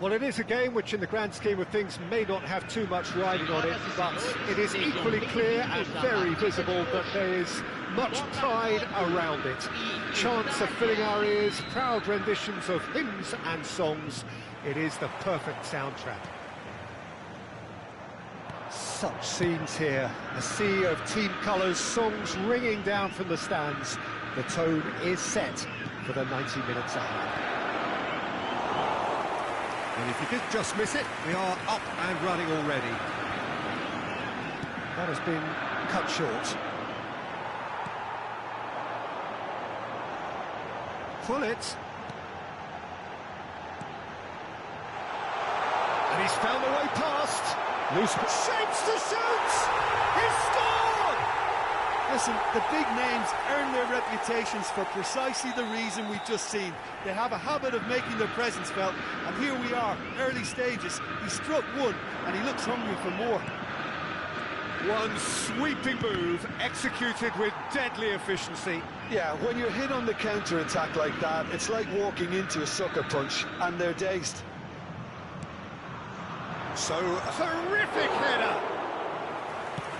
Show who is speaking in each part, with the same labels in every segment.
Speaker 1: Well, it is a game which, in the grand scheme of things, may not have too much riding on it, but it is equally clear and very visible that there is much pride around it. Chants are filling our ears, proud renditions of hymns and songs. It is the perfect soundtrack. Such scenes here, a sea of team colours, songs ringing down from the stands. The tone is set for the 90 minutes ahead.
Speaker 2: And if you did just miss it, we are up and running already.
Speaker 1: That has been cut short. Gullit. And he's found the way past. Loose, shapes to shoot! He's scored!
Speaker 3: Listen, the big names earn their reputations for precisely the reason we've just seen. They have a habit of making their presence felt, and here we are, early stages. He struck one, and he looks hungry for more.
Speaker 1: One sweeping move, executed with deadly efficiency.
Speaker 3: Yeah, when you're hit on the counter-attack like that, it's like walking into a sucker punch, and they're dazed.
Speaker 1: So, a terrific header!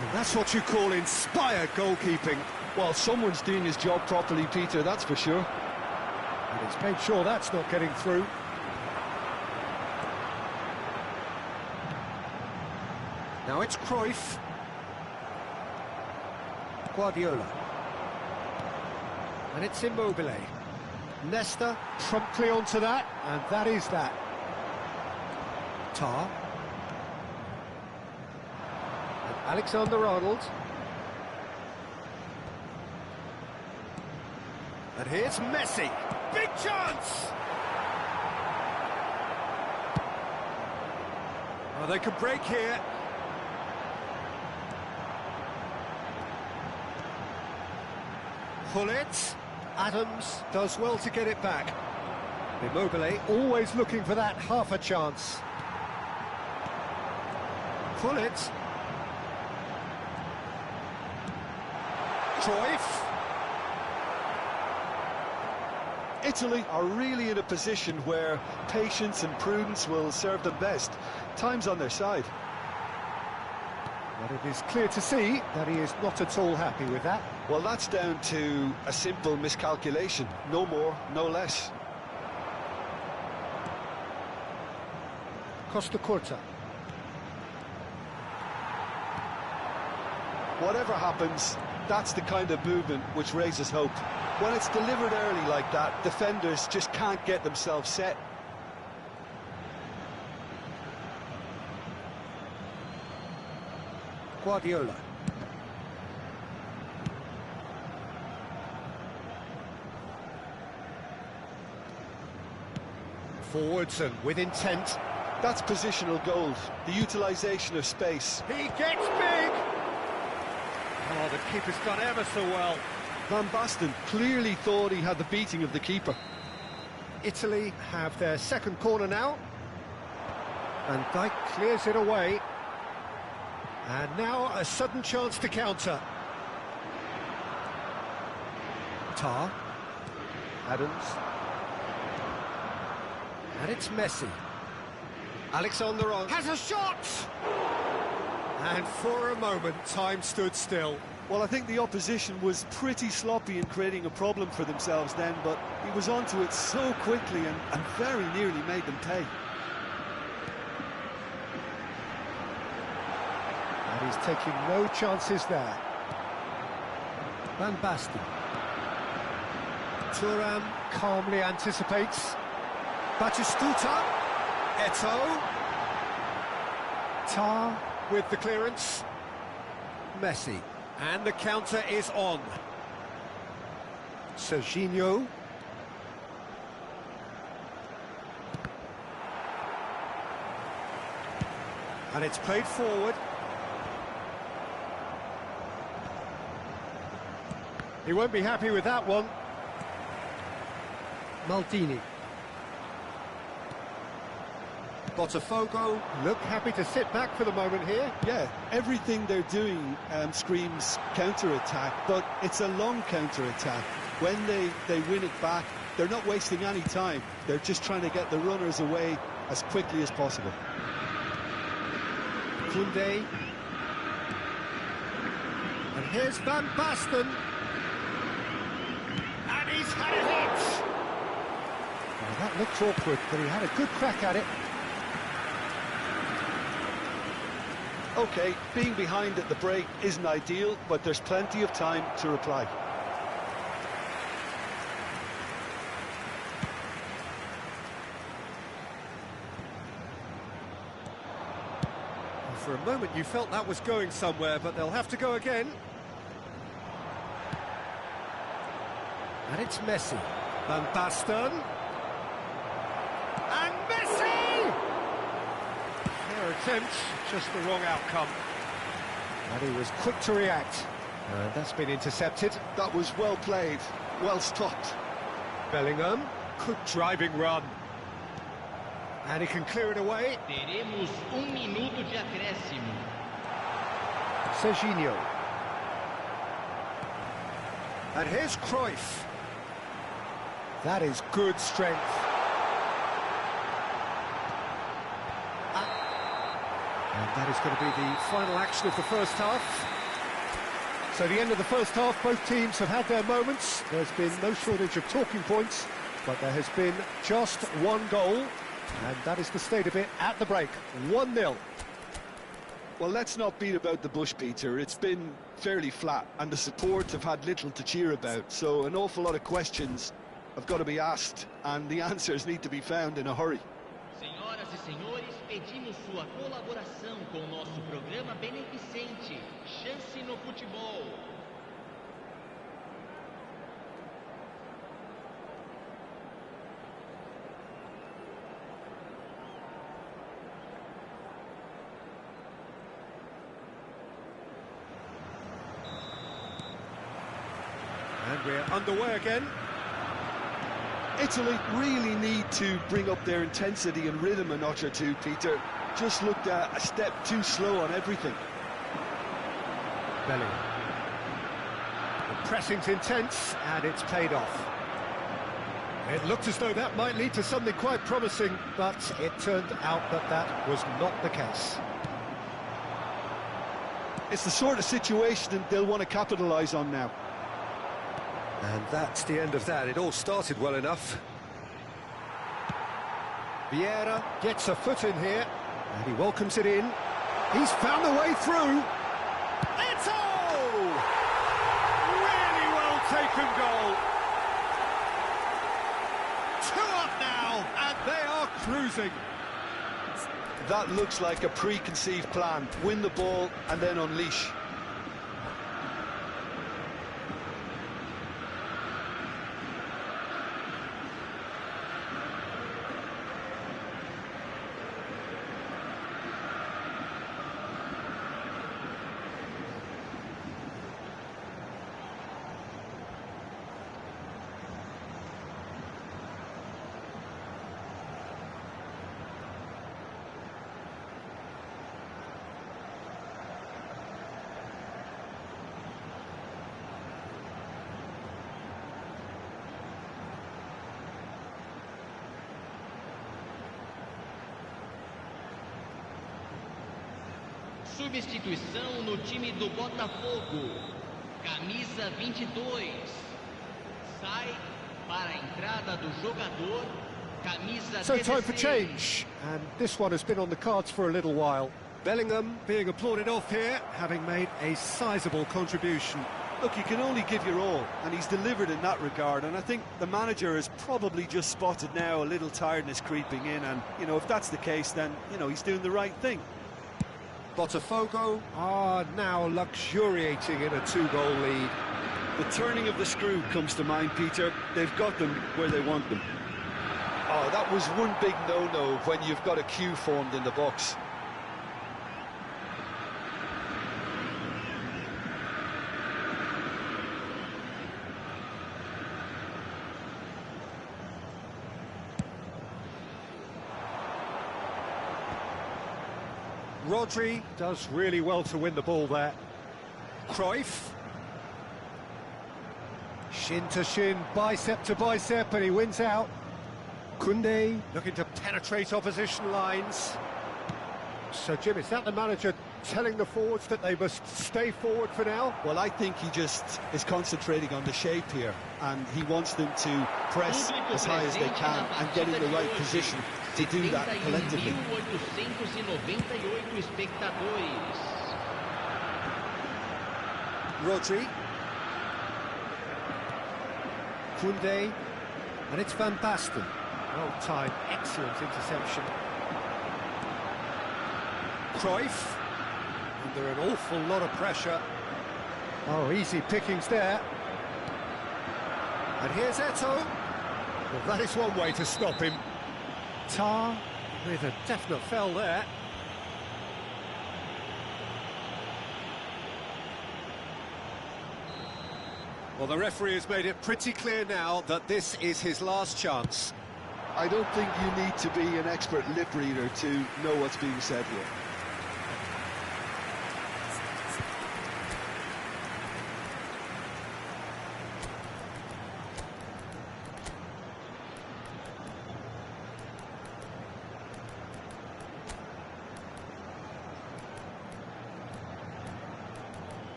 Speaker 2: And that's what you call inspired goalkeeping.
Speaker 3: Well, someone's doing his job properly, Peter, that's for sure.
Speaker 1: And he's made sure that's not getting through.
Speaker 2: Now it's Cruyff.
Speaker 1: Guardiola. And it's Immobile. Nesta promptly onto that, and that is that. Tar. And Alexander-Arnold. And here's Messi. Big chance! Oh, they could break here. Gullit. Adams does well to get it back. Immobile always looking for that half a chance. Gullit. Cruyff.
Speaker 3: Italy are really in a position where patience and prudence will serve them best. Time's on their side.
Speaker 1: But it is clear to see that he is not at all happy with that.
Speaker 3: Well, that's down to a simple miscalculation. No more, no less.
Speaker 1: Costa Curta.
Speaker 3: Whatever happens, that's the kind of movement which raises hope. When it's delivered early like that, defenders just can't get themselves set.
Speaker 1: Guardiola. Forwards and with intent.
Speaker 3: That's positional gold, the utilisation of space.
Speaker 1: He gets big! Oh, the keeper's done ever so well.
Speaker 3: Van Basten clearly thought he had the beating of the keeper.
Speaker 1: Italy have their second corner now. And Dijk clears it away. And now a sudden chance to counter. Tar. Adams. And it's Messi. Alexander-Arnold has a shot! And for a moment, time stood still.
Speaker 3: Well, I think the opposition was pretty sloppy in creating a problem for themselves then, but he was onto it so quickly and very nearly made them pay.
Speaker 1: And he's taking no chances there. Van Basten. Thuram calmly anticipates. Batistuta. Eto'o. Tar with the clearance. Messi. And the counter is on. Serginho. And it's played forward. He won't be happy with that one. Maldini. Botafogo look happy to sit back for the moment here.
Speaker 3: Yeah, everything they're doing screams counter-attack, but it's a long counter-attack. When they win it back, They're not wasting any time. They're just trying to get the runners away as quickly as possible.
Speaker 1: Koundé. And here's Van Basten. And he's had a hit. Well, that looked awkward, but he had a good crack at it.
Speaker 3: OK, being behind at the break isn't ideal, but there's plenty of time to reply.
Speaker 1: For a moment you felt that was going somewhere, but they'll have to go again. And it's Messi. Van Basten. And Messi! Their attempt, just the wrong outcome. And he was quick to react. And that's been intercepted.
Speaker 3: That was well played, well stopped.
Speaker 1: Bellingham, good driving run. And he can clear it away.
Speaker 4: Teremos minuto de acréscimo.
Speaker 1: Serginho. And here's Cruyff. That is good strength. And that is going to be the final action of the first half. So the end of the first half, both teams have had their moments. There's been no shortage of talking points, but there has been just one goal. And that is the state of it at the break, 1-0.
Speaker 3: Well, let's not beat about the bush, Peter. It's been fairly flat, and the support have had little to cheer about. So an awful lot of questions have got to be asked, and the answers need to be found in a hurry.
Speaker 4: Senhoras e senhores, pedimos sua colaboração com o nosso programa beneficente, Chance no Futebol.
Speaker 1: And we're underway again.
Speaker 3: Italy really need to bring up their intensity and rhythm a notch or two, Peter. Just looked a step too slow on everything.
Speaker 1: Bellingham. The pressing's intense, and it's paid off. It looked as though that might lead to something quite promising, but it turned out that that was not the case.
Speaker 3: It's the sort of situation they'll want to capitalise on now.
Speaker 1: And that's the end of that. It all started well enough. Vieira gets a foot in here, and he welcomes it in. He's found a way through. Ito! Really well taken goal. 2 up now, and they are cruising.
Speaker 3: That looks like a preconceived plan. Win the ball and then unleash.
Speaker 4: Substituição no time do Botafogo. Camisa 22. Sai para a entrada do jogador. Camisa 16.
Speaker 1: So time for change, and this one has been on the cards for a little while. Bellingham being applauded off here, having made a sizable contribution.
Speaker 3: Look, you can only give your all, and he's delivered in that regard, and I think the manager has probably just spotted now a little tiredness creeping in, and, you know, if that's the case, then, you know, he's doing the right thing.
Speaker 1: Botafogo are now luxuriating in a 2-goal lead.
Speaker 3: The turning of the screw comes to mind, Peter. They've got them where they want them. Oh, that was one big no-no when you've got a queue formed in the box.
Speaker 1: Rodri does really well to win the ball there. Cruyff. Shin to shin, bicep to bicep, and he wins out. Koundé looking to penetrate opposition lines. So, Jim, is that the manager telling the forwards that they must stay forward for now?
Speaker 3: Well, I think he just is concentrating on the shape here, and he wants them to press as high as they can and get in the right position to do that collectively.
Speaker 4: 898 espectadores.
Speaker 1: Rodri. Koundé. And it's Van Basten. Well timed, excellent interception. Cruyff. Under an awful lot of pressure. Oh, easy pickings there. And here's Eto'o. Well, that is one way to stop him. Tar with a definite foul there. Well, the referee has made it pretty clear now that this is his last chance.
Speaker 3: I don't think you need to be an expert lip reader to know what's being said here.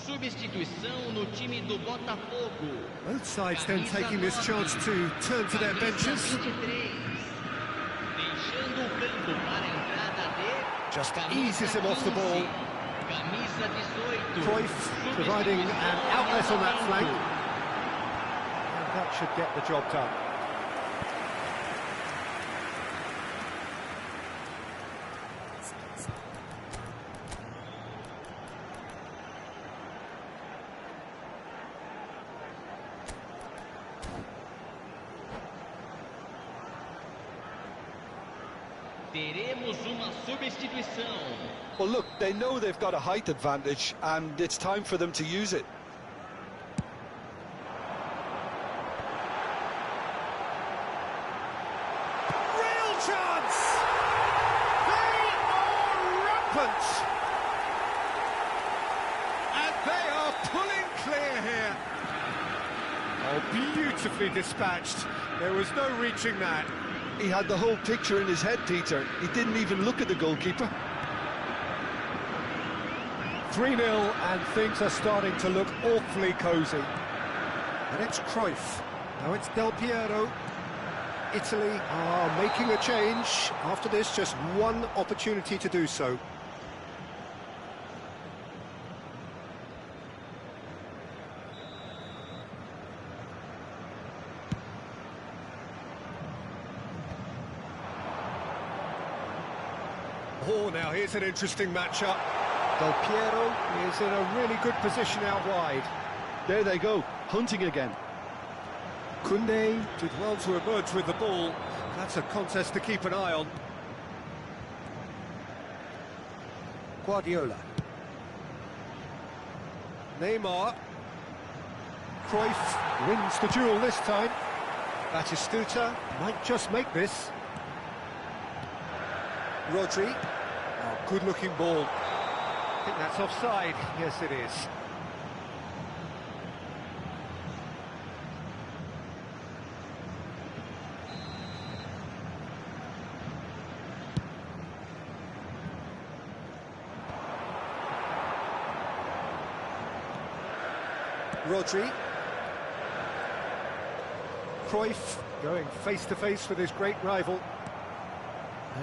Speaker 4: Substituição no time do Botafogo.
Speaker 1: Both sides then taking this chance to turn to their benches.
Speaker 4: Deixando o campo para a entrada de...
Speaker 1: Just eases him off the ball.
Speaker 4: Camisa 18.
Speaker 1: Cruyff providing an outlet on that flank. And that should get the job done.
Speaker 4: Teremos uma substituição.
Speaker 3: Well, look, they know they've got a height advantage, and it's time for them to use it.
Speaker 1: Real chance! They are rampant! And they are pulling clear here. Oh, beautifully dispatched. There was no reaching that.
Speaker 3: He had the whole picture in his head, Peter. He didn't even look at the goalkeeper.
Speaker 1: 3-0, and things are starting to look awfully cosy. And it's Cruyff. Now it's Del Piero. Italy are making a change. After this, just one opportunity to do so. Oh, now here's an interesting matchup. Del Piero is in a really good position out wide.
Speaker 3: There they go, hunting again.
Speaker 1: Koundé did well to emerge with the ball. That's a contest to keep an eye on. Guardiola. Neymar. Cruyff wins the duel this time. Batistuta might just make this. Rodri. Oh, good-looking ball. I think that's offside. Yes, it is. Rodri. Cruyff going face-to-face with his great rival.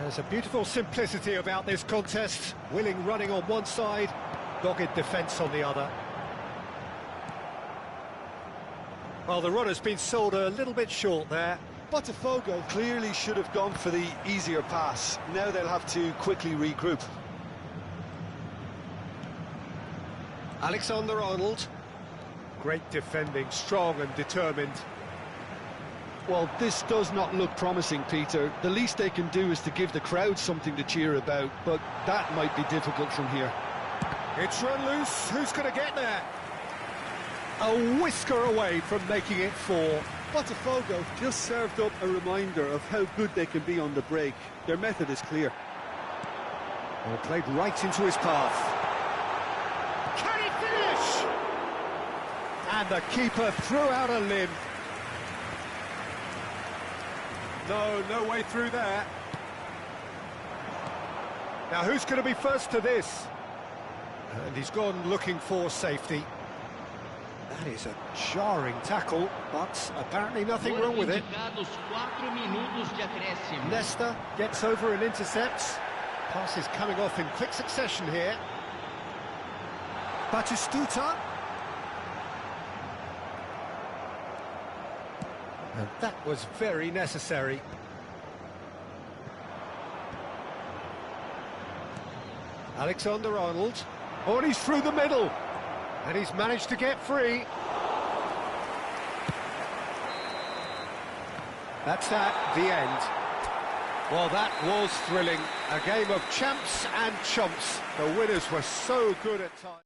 Speaker 1: There's a beautiful simplicity about this contest. Willing running on one side, dogged defence on the other. Well, the run has been sold a little bit short there.
Speaker 3: Botafogo clearly should have gone for the easier pass. Now they'll have to quickly regroup.
Speaker 1: Alexander-Arnold. Great defending, strong and determined.
Speaker 3: Well, this does not look promising, Peter. The least they can do is to give the crowd something to cheer about, but that might be difficult from here.
Speaker 1: It's run loose. Who's going to get there? a whisker away from making it 4.
Speaker 3: Botafogo just served up a reminder of how good they can be on the break. Their method is clear.
Speaker 1: Well, played right into his path. Can he finish? And the keeper threw out a limb.
Speaker 2: No way through there.
Speaker 1: Now, who's going to be first to this? And he's gone looking for safety. That is a jarring tackle, but apparently nothing wrong with it. Nesta gets over and intercepts. Pass is coming off in quick succession here. Batistuta. And that was very necessary. Alexander-Arnold. Oh, and he's through the middle. And he's managed to get free. That's that, the end. Well, that was thrilling. A game of champs and chumps. The winners were so good at times.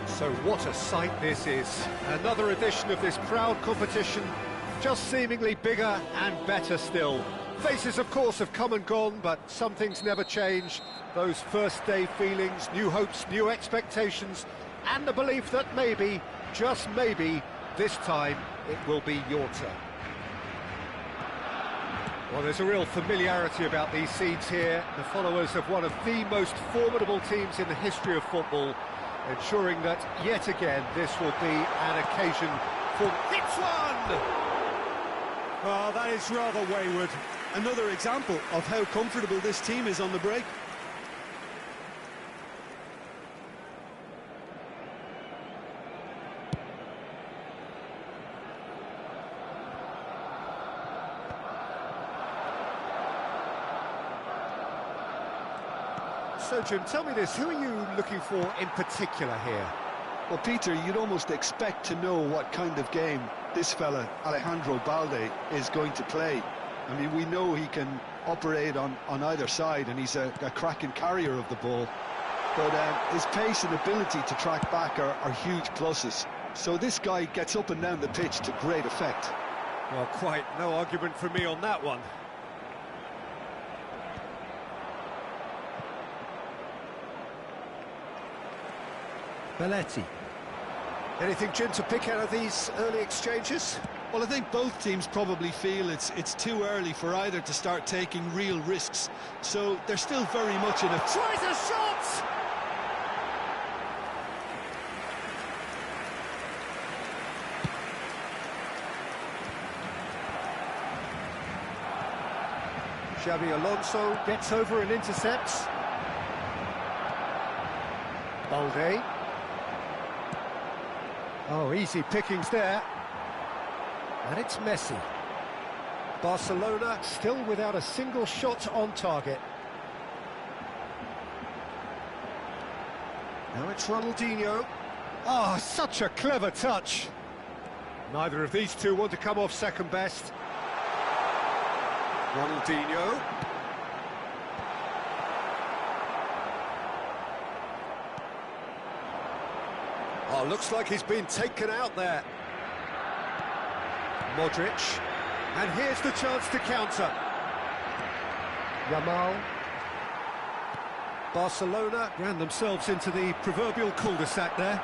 Speaker 1: So what a sight this is. Another edition of this proud competition, just seemingly bigger and better still. Faces, of course, have come and gone, but some things never change. Those first day feelings, new hopes, new expectations, and the belief that maybe, just maybe, this time it will be your turn. Well, there's a real familiarity about these scenes here. The followers of one of the most formidable teams in the history of football, ensuring that, yet again, this will be an occasion for...
Speaker 2: Hits one!
Speaker 3: Oh, that is rather wayward. Another example of how comfortable this team is on the break.
Speaker 1: So, Jim, tell me this, who are you looking for in particular here?
Speaker 3: Well, Peter, you'd almost expect to know what kind of game this fella, Alejandro Balde, is going to play. I mean, we know he can operate on either side, and he's a cracking carrier of the ball. But his pace and ability to track back are huge pluses. So this guy gets up and down the pitch to great effect.
Speaker 1: Well, quite no argument from me on that one.
Speaker 2: Belletti. Anything, Jim, to pick out of these early exchanges?
Speaker 3: Well, I think both teams probably feel it's too early for either to start taking real risks. So they're still very much in a...
Speaker 2: Tries a shot!
Speaker 1: Xabi Alonso gets over and intercepts. Balde. Oh, easy pickings there. And it's Messi. Barcelona still without a single shot on target. Now it's Ronaldinho. Oh, such a clever touch. Neither of these two want to come off second best. Ronaldinho.
Speaker 2: Oh, looks like he's been taken out there.
Speaker 1: Modric. And here's the chance to counter. Yamal. Barcelona ran themselves into the proverbial cul-de-sac there.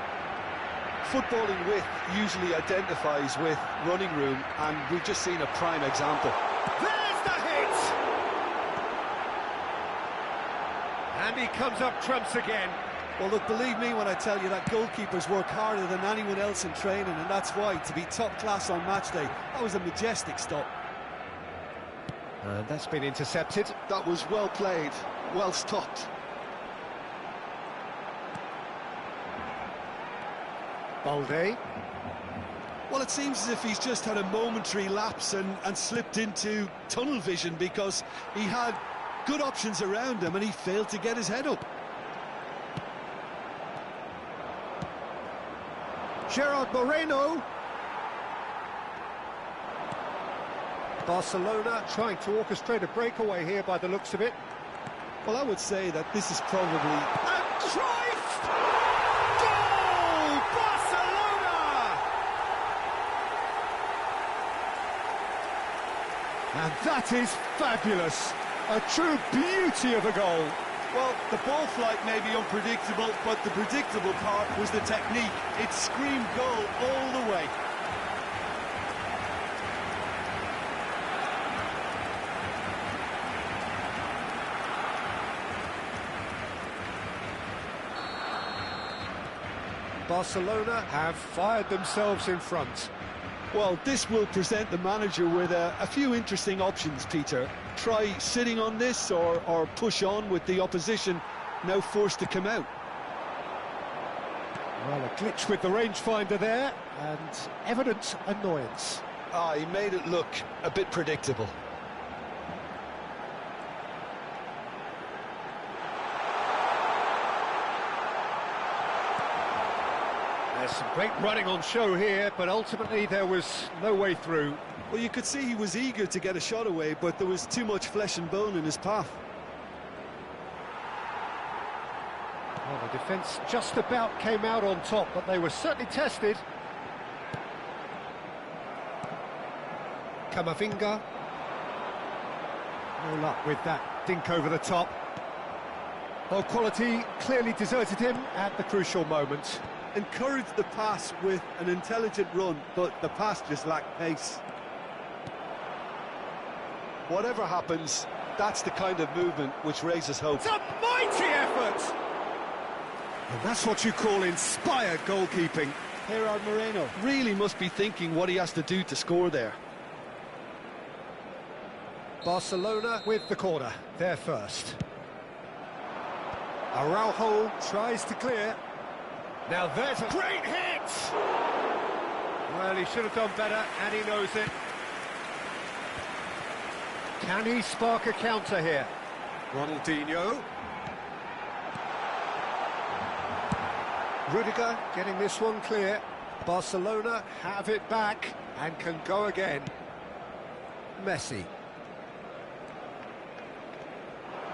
Speaker 3: Footballing width usually identifies with running room, and we've just seen a prime example.
Speaker 1: There's the hit! And he comes up trumps again.
Speaker 3: Well, look, believe me when I tell you that goalkeepers work harder than anyone else in training, and that's why, to be top class on match day, that was a majestic stop.
Speaker 1: And that's been intercepted.
Speaker 3: That was well played, well stopped.
Speaker 1: Balde.
Speaker 3: Well, it seems as if he's just had a momentary lapse and slipped into tunnel vision, because he had good options around him and he failed to get his head up.
Speaker 1: Gerard Moreno. Barcelona trying to orchestrate a breakaway here by the looks of it.
Speaker 3: Well, I would say that this is probably...
Speaker 1: And Cruyff! Goal! Barcelona! And that is fabulous. A true beauty of a goal.
Speaker 3: Well, the ball flight may be unpredictable, but the predictable part was the technique. It screamed goal all the way.
Speaker 1: Barcelona have fired themselves in front.
Speaker 3: Well, this will present the manager with a few interesting options, Peter. Try sitting on this or push on with the opposition now forced to come out.
Speaker 1: Well, a glitch with the rangefinder there, and evident annoyance.
Speaker 3: He made it look a bit predictable.
Speaker 1: There's some great running on show here, but ultimately there was no way through.
Speaker 3: Well, you could see he was eager to get a shot away, but there was too much flesh and bone in his path.
Speaker 1: Well, the defence just about came out on top, but they were certainly tested. Camavinga. No luck with that dink over the top. Well, quality clearly deserted him at the crucial moment.
Speaker 3: Encouraged the pass with an intelligent run, but the pass just lacked pace. Whatever happens, that's the kind of movement which raises hope.
Speaker 1: It's a mighty effort! And that's what you call inspired goalkeeping.
Speaker 3: Gerard Moreno really must be thinking what he has to do to score there.
Speaker 1: Barcelona with the corner, they're first. Araujo tries to clear. Now there's a great hit! Well, he should have done better, and he knows it. Can he spark a counter here? Ronaldinho. Rudiger getting this one clear. Barcelona have it back and can go again. Messi.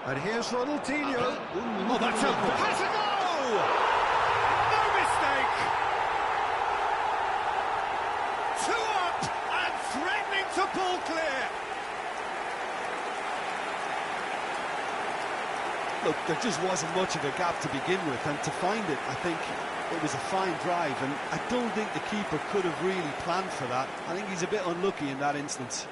Speaker 1: And here's Ronaldinho. Oh, that's a... Has a goal! No mistake! 2 up and threatening to pull clear.
Speaker 3: Look, there just wasn't much of a gap to begin with, and to find it, I think it was a fine drive, and I don't think the keeper could have really planned for that. I think he's a bit unlucky in that instance.